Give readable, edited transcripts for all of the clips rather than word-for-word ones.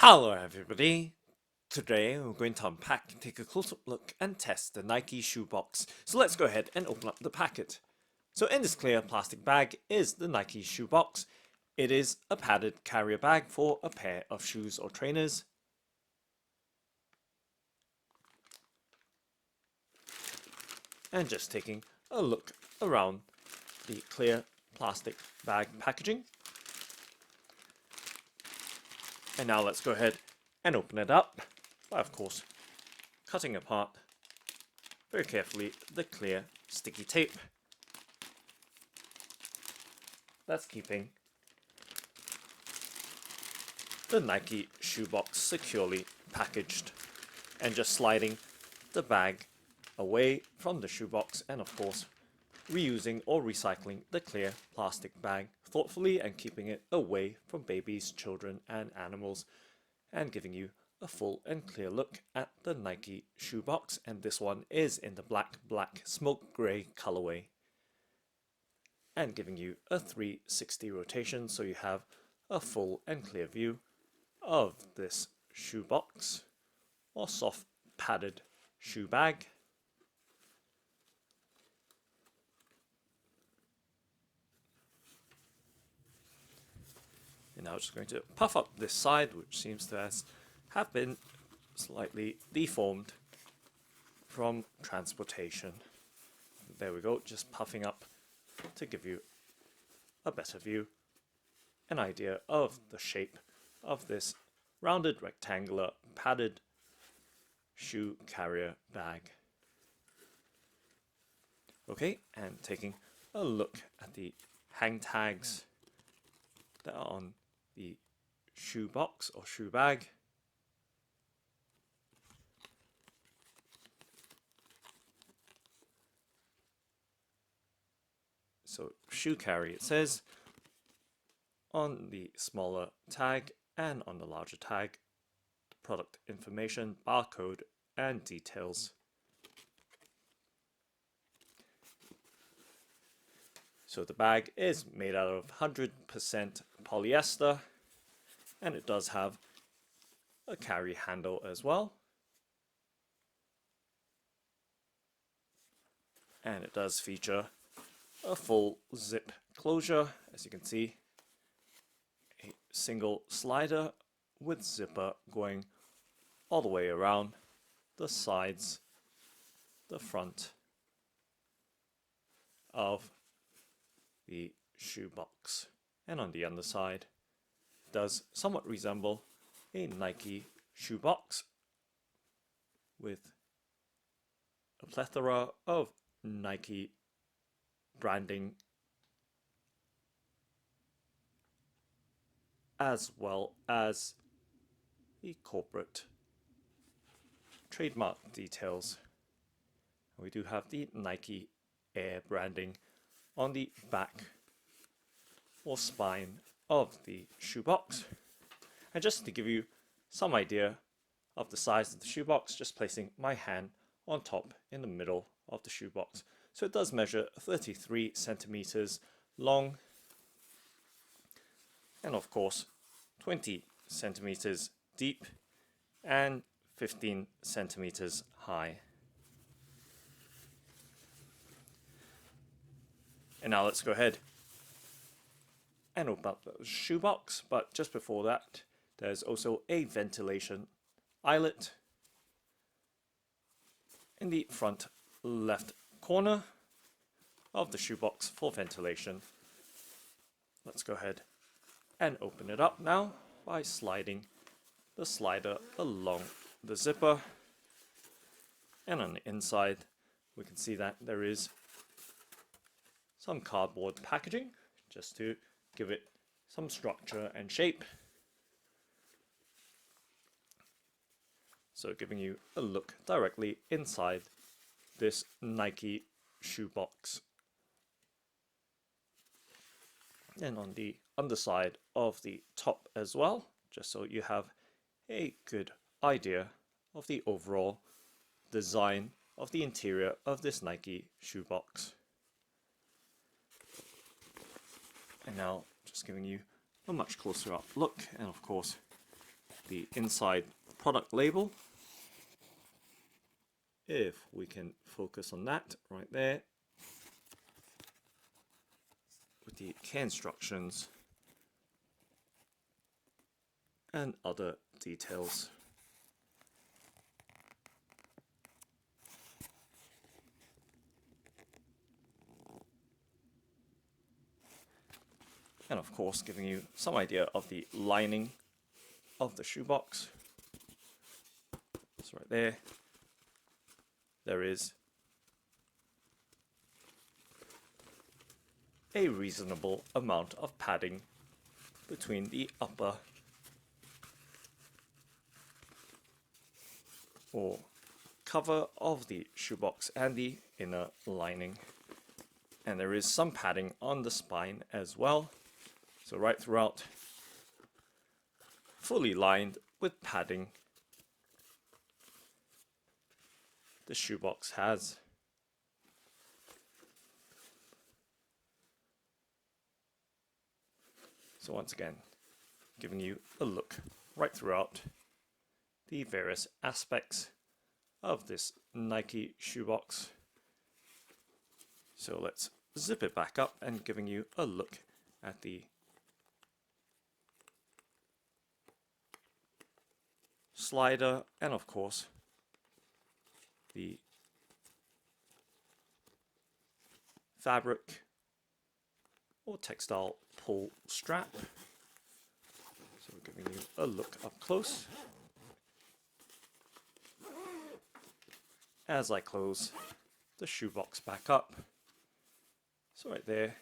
Hello everybody! Today we're going to unpack, take a close-up look and test the Nike shoebox. So let's go ahead and open up the packet. So in this clear plastic bag is the Nike shoebox. It is a padded carrier bag for a pair of shoes or trainers. And just taking a look around the clear plastic bag packaging. And now let's go ahead and open it up by, of course, cutting apart very carefully the clear sticky tape that's keeping the Nike shoebox securely packaged, and just sliding the bag away from the shoebox, and of course reusing or recycling the clear plastic bag thoughtfully and keeping it away from babies, children and animals, and giving you a full and clear look at the Nike shoebox. And this one is in the black smoke grey colorway, and giving you a 360 rotation so you have a full and clear view of this shoebox or soft padded shoe bag. And now I'm just going to puff up this side, which seems to have been slightly deformed from transportation. There we go, just puffing up to give you a better view, an idea of the shape of this rounded rectangular padded shoe carrier bag. Okay, and taking a look at the hang tags that are on the shoe box or shoe bag. So shoe carry it says on the smaller tag, and on the larger tag product information, barcode and details. So the bag is made out of 100% polyester, and it does have a carry handle as well. And it does feature a full zip closure, as you can see, a single slider with zipper going all the way around the sides, the front of the shoebox, and on the underside does somewhat resemble a Nike shoebox with a plethora of Nike branding as well as the corporate trademark details. We do have the Nike Air branding on the back or spine of the shoebox. And just to give you some idea of the size of the shoebox, just placing my hand on top in the middle of the shoebox. So it does measure 33 centimeters long, and of course 20 centimeters deep and 15 centimeters high. And now let's go ahead and open up the shoebox, but just before that there's also a ventilation eyelet in the front left corner of the shoebox for ventilation. Let's go ahead and open it up now by sliding the slider along the zipper, and on the inside we can see that there is some cardboard packaging just to give it some structure and shape. So giving you a look directly inside this Nike shoebox. And on the underside of the top as well, just so you have a good idea of the overall design of the interior of this Nike shoebox. And now just giving you a much closer up look, and of course the inside product label. If we can focus on that right there, with the care instructions and other details. And of course, giving you some idea of the lining of the shoebox. So right there, there is a reasonable amount of padding between the upper or cover of the shoebox and the inner lining. And there is some padding on the spine as well. So right throughout, fully lined with padding, the shoebox has. So once again, giving you a look right throughout the various aspects of this Nike shoebox. So let's zip it back up and giving you a look at the slider and of course the fabric or textile pull strap. So we're giving you a look up close as I close the shoebox back up. So right there,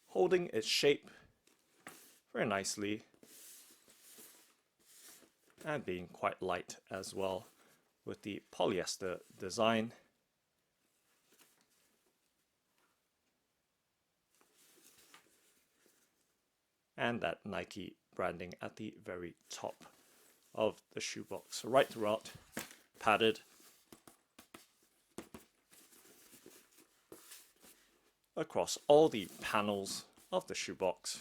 holding its shape very nicely and being quite light as well with the polyester design. And that Nike branding at the very top of the shoebox. So right throughout, padded across all the panels of the shoebox.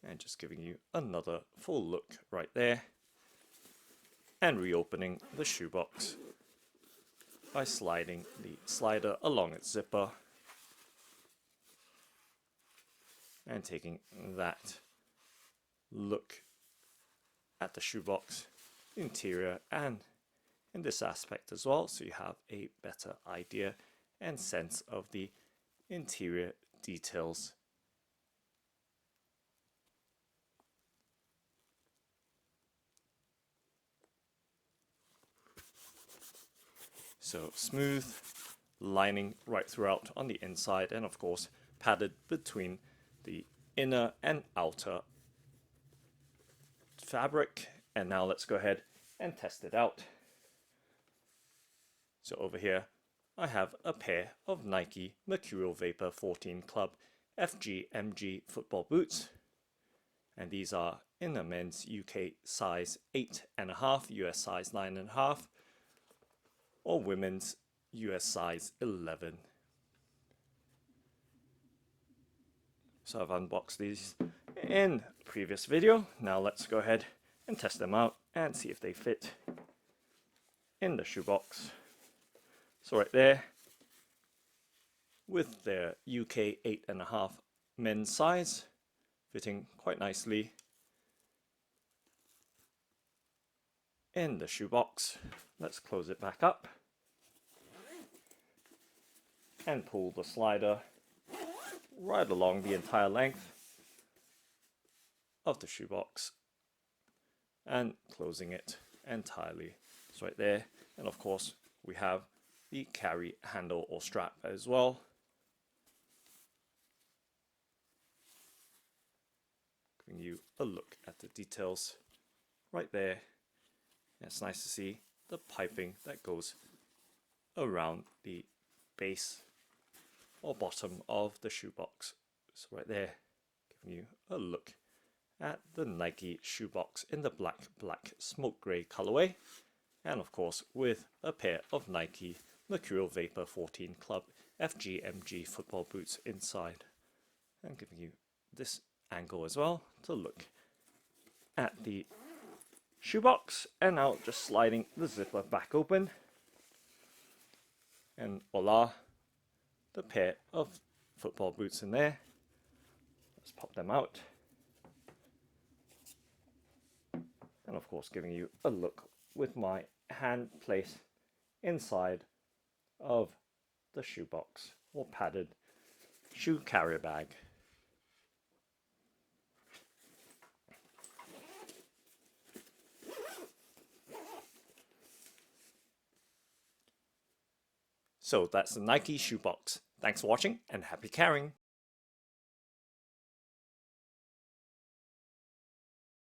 And just giving you another full look right there. And reopening the shoebox by sliding the slider along its zipper and taking that look at the shoebox interior and in this aspect as well, so you have a better idea and sense of the interior details. So smooth lining right throughout on the inside and of course padded between the inner and outer fabric. And now let's go ahead and test it out. So over here I have a pair of Nike Mercurial Vapor 14 Club FGMG football boots, and these are in a men's UK size 8.5, US size 9.5, or women's US size 11. So I've unboxed these in a previous video. Now let's go ahead and test them out and see if they fit in the shoebox. So right there, with their UK 8.5 men's size, fitting quite nicely in the shoebox. Let's close it back up and pull the slider right along the entire length of the shoebox and closing it entirely. So right there, and of course we have the carry handle or strap as well. Giving you a look at the details right there. And it's nice to see the piping that goes around the base or bottom of the shoebox. So right there, giving you a look at the Nike shoebox in the black smoke grey colorway, and of course with a pair of Nike Mercurial Vapor 14 Club FGMG football boots inside. and giving you this angle as well to look at the shoebox. And now just sliding the zipper back open, and voila, the pair of football boots in there. Let's pop them out, and of course giving you a look with my hand placed inside of the shoebox or padded shoe carrier bag. So that's the Nike shoebox. Thanks for watching and happy carrying!